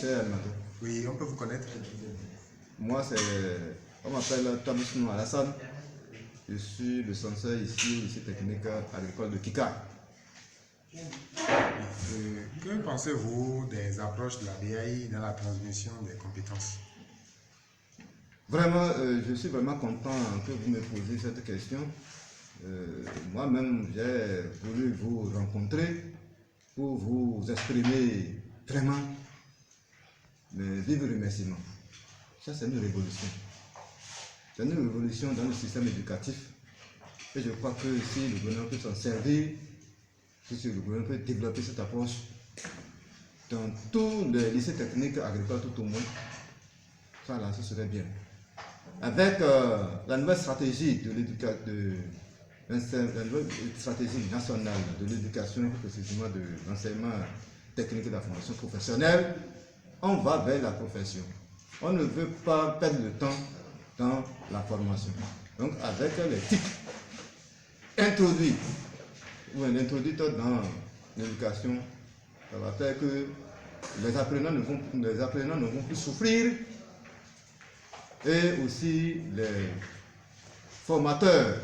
c'est animateur. Oui, on peut vous connaître. Moi, on m'appelle Tamusnou Alassane. Je suis le censeur ici au lycée technique agricole de Kika. Que pensez-vous des approches de la BAI dans la transmission des compétences? Vraiment, je suis vraiment content que vous me posiez cette question. Moi-même, j'ai voulu vous rencontrer pour vous exprimer vraiment mes vifs remerciements. Ça, c'est une révolution. C'est une révolution dans le système éducatif. Et je crois que si le gouvernement peut s'en servir, si le gouvernement peut développer cette approche dans tous les lycées techniques agricoles tout au moins, ça là, ce serait bien. Avec la nouvelle stratégie de l'éducation, la nouvelle stratégie nationale de l'éducation, précisément de l'enseignement technique et de la formation professionnelle, on va vers la profession. On ne veut pas perdre le temps dans la formation. Donc avec les TIC introduits dans l'éducation, ça va faire que les apprenants ne vont plus souffrir et aussi les formateurs,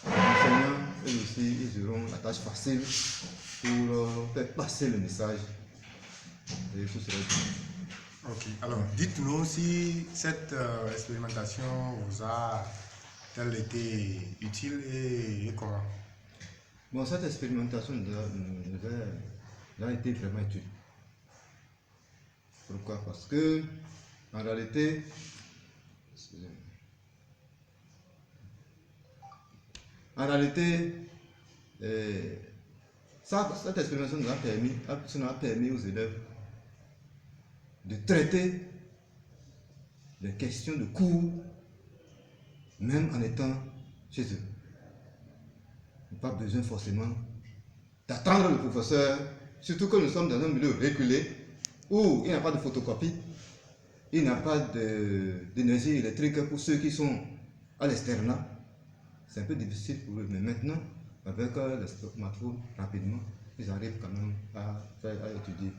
les enseignants, eux aussi, ils auront la tâche facile pour faire passer le message et tout serait bien. Ok, alors dites-nous si cette expérimentation vous a-t-elle été utile et comment? Bon, cette expérimentation nous a été vraiment utile. Pourquoi? Parce que, en réalité, cette expérimentation nous a permis aux élèves de traiter des questions de cours, même en étant chez eux. Pas besoin forcément d'attendre le professeur, surtout que nous sommes dans un milieu reculé où il n'y a pas de photocopie, il n'y a pas d'énergie électrique pour ceux qui sont à l'externat. C'est un peu difficile pour eux, mais maintenant, avec les smartphones, rapidement, ils arrivent quand même à étudier.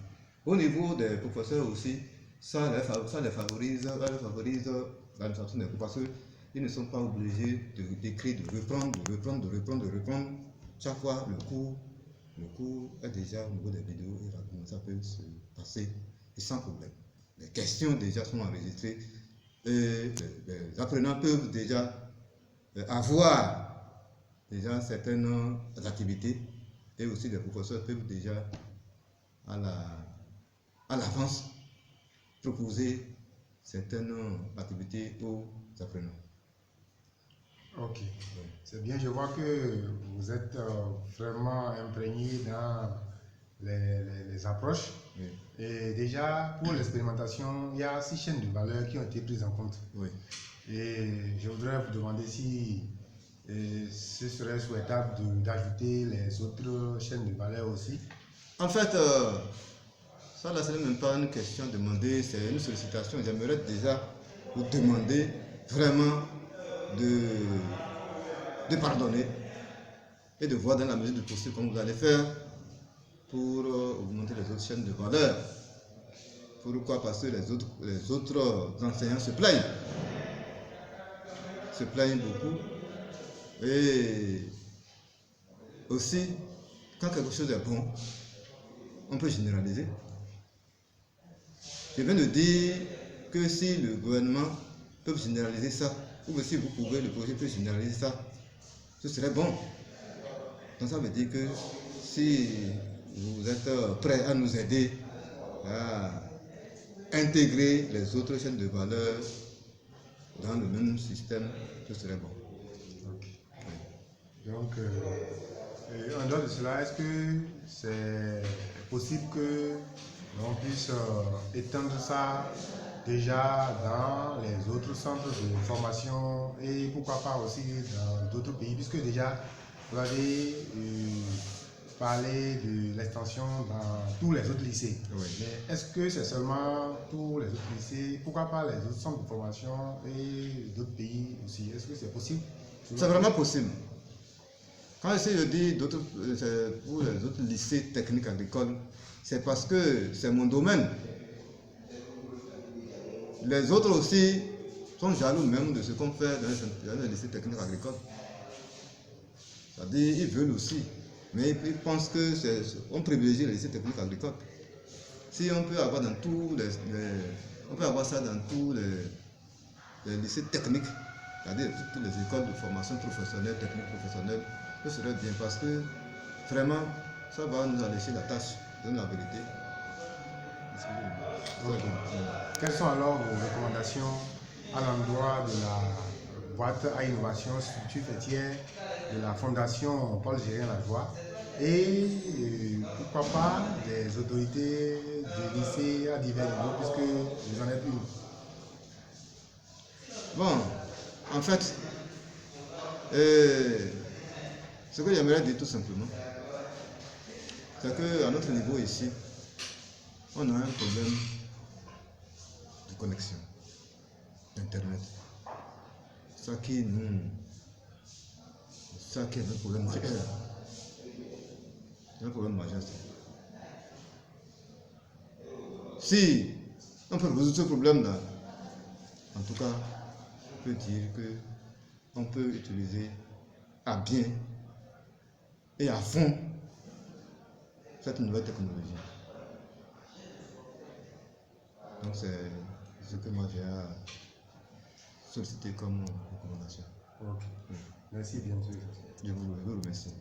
Au niveau des professeurs aussi, ça les favorise l'administration des cours parce qu'ils ne sont pas obligés d'écrire, de reprendre. Chaque fois, le cours est déjà au niveau des vidéos et rapidement ça peut se passer et sans problème. Les questions déjà sont enregistrées et les apprenants peuvent déjà avoir déjà certaines activités et aussi les professeurs peuvent déjà à l'avance proposer certaines activités aux apprenants. Ok, c'est bien, je vois que vous êtes vraiment imprégné dans les approches. Oui. Et déjà, pour l'expérimentation, il y a 6 chaînes de valeur qui ont été prises en compte. Oui. Et je voudrais vous demander si ce serait souhaitable d'ajouter les autres chaînes de valeur aussi. En fait, ça là, ce n'est même pas une question demandée, c'est une sollicitation. J'aimerais déjà vous demander vraiment de pardonner et de voir dans la mesure du possible comment vous allez faire pour augmenter les autres chaînes de valeur. Pourquoi? Parce que les autres enseignants se plaignent beaucoup. Et aussi, quand quelque chose est bon, on peut généraliser. Je viens de dire que si le gouvernement peut généraliser ça, ou si vous pouvez, le projet peut généraliser ça, ce serait bon. Donc ça veut dire que si vous êtes prêts à nous aider à intégrer les autres chaînes de valeur dans le même système, ce serait bon. Okay. Donc, en dehors de cela, est-ce que c'est possible que l'on puisse étendre ça déjà dans les autres centres de formation et pourquoi pas aussi dans d'autres pays, puisque déjà vous avez parlé de l'extension dans tous les autres lycées. Oui. Mais est-ce que c'est seulement tous les autres lycées? Pourquoi pas les autres centres de formation et d'autres pays aussi? Est-ce que c'est possible? C'est vraiment possible. Quand j'essaie de dire pour les autres lycées techniques agricoles, c'est parce que c'est mon domaine. les autres aussi sont jaloux même de ce qu'on fait dans les lycées techniques agricoles. C'est-à-dire, ils veulent aussi, mais ils pensent qu'on privilégie les lycées techniques agricoles. Si on peut avoir dans tous on peut avoir ça dans tous les lycées techniques, c'est-à-dire toutes les écoles de formation professionnelle, technique professionnelle, ce serait bien parce que vraiment, ça va nous alléger la tâche de la vérité. Ok. Quelles sont alors vos recommandations à l'endroit de la boîte à innovation structure fêtière de la Fondation Paul Gérien Lajoie et pourquoi pas des autorités des lycées à divers niveaux puisque vous en êtes une? Bon, en fait, ce que j'aimerais dire tout simplement, c'est qu'à notre niveau ici, on a un problème de connexion, d'Internet. Ça qui est un problème majeur. C'est un problème majeur. Si on peut résoudre ce problème-là, en tout cas, on peut dire qu'on peut utiliser à bien et à fond cette nouvelle technologie. Donc c'est ce que moi j'ai à solliciter comme recommandation. Ok. Merci bien sûr. Je vous remercie.